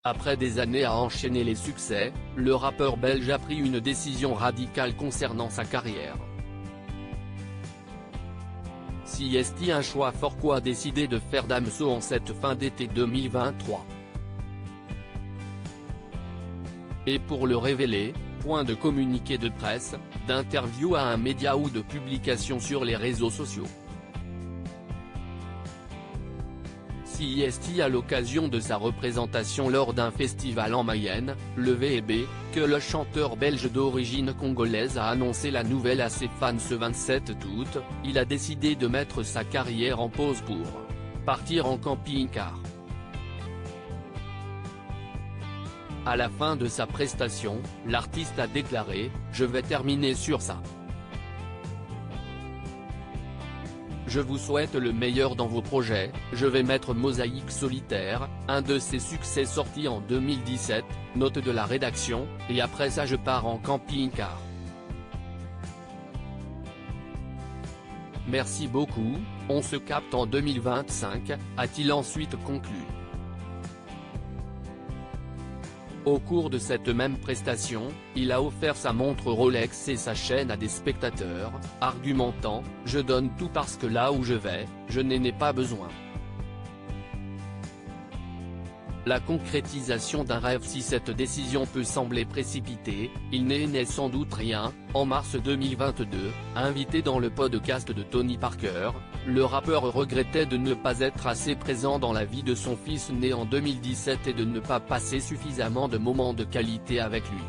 Après des années à enchaîner les succès, le rappeur belge a pris une décision radicale concernant sa carrière. Si est-il un choix fort qu'a décidé de faire Damso en cette fin d'été 2023. Et pour le révéler, point de communiqué de presse, d'interview à un média ou de publication sur les réseaux sociaux. Si est-il à l'occasion de sa représentation lors d'un festival en Mayenne, le VEB, que le chanteur belge d'origine congolaise a annoncé la nouvelle à ses fans ce 27 août, il a décidé de mettre sa carrière en pause pour partir en camping-car. À la fin de sa prestation, l'artiste a déclaré « Je vais terminer sur ça. Je vous souhaite le meilleur dans vos projets, je vais mettre Mosaïque Solitaire, un de ses succès sorti en 2017, note de la rédaction, et après ça je pars en camping-car. Merci beaucoup, on se capte en 2025, a-t-il ensuite conclu. Au cours de cette même prestation, il a offert sa montre Rolex et sa chaîne à des spectateurs, argumentant « Je donne tout parce que là où je vais, je n'en ai pas besoin ». La concrétisation d'un rêve. Si cette décision peut sembler précipitée, il n'est sans doute rien. En mars 2022, invité dans le podcast de Tony Parker, le rappeur regrettait de ne pas être assez présent dans la vie de son fils né en 2017 et de ne pas passer suffisamment de moments de qualité avec lui.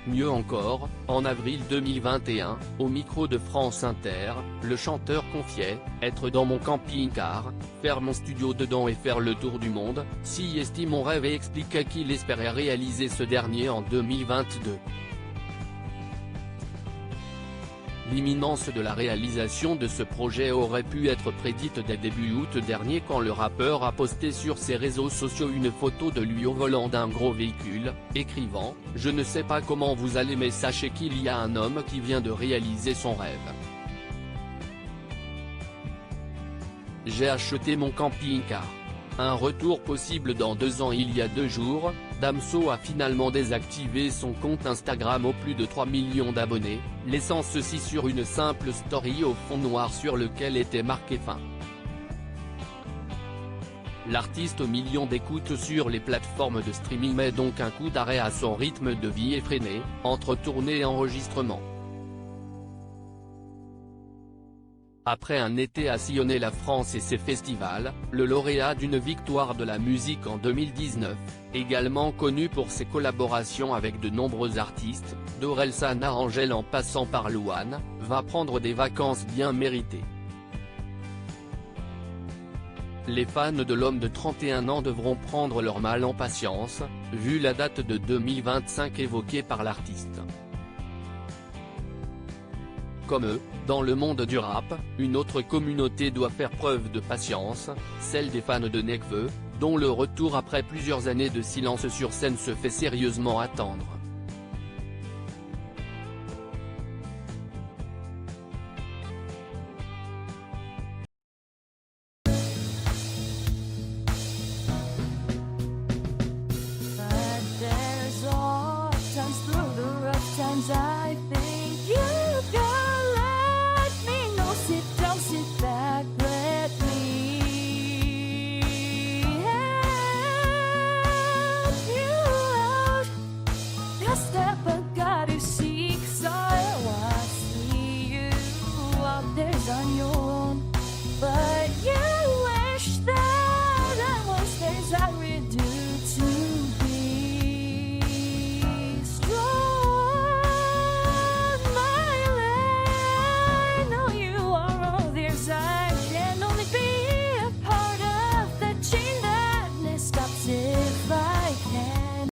Mieux encore, en avril 2021, au micro de France Inter, le chanteur confiait « Être dans mon camping-car, faire mon studio dedans et faire le tour du monde, si estime mon rêve » et expliquait qu'il espérait réaliser ce dernier en 2022. L'imminence de la réalisation de ce projet aurait pu être prédite dès début août dernier quand le rappeur a posté sur ses réseaux sociaux une photo de lui au volant d'un gros véhicule, écrivant « Je ne sais pas comment vous allez mais sachez qu'il y a un homme qui vient de réaliser son rêve. J'ai acheté mon camping-car. » Un retour possible dans 2 ans. Il y a 2 jours, Damso a finalement désactivé son compte Instagram aux plus de 3 millions d'abonnés, laissant ceci sur une simple story au fond noir sur lequel était marqué fin. L'artiste aux millions d'écoutes sur les plateformes de streaming met donc un coup d'arrêt à son rythme de vie effréné, entre tournées et enregistrements. Après un été à sillonner la France et ses festivals, le lauréat d'une victoire de la musique en 2019, également connu pour ses collaborations avec de nombreux artistes, d'Orelsan à Angèle en passant par Louane, va prendre des vacances bien méritées. Les fans de l'homme de 31 ans devront prendre leur mal en patience, vu la date de 2025 évoquée par l'artiste. Comme eux, dans le monde du rap, une autre communauté doit faire preuve de patience, celle des fans de Nekfeu, dont le retour après plusieurs années de silence sur scène se fait sérieusement attendre. But there's all times through the rough times I think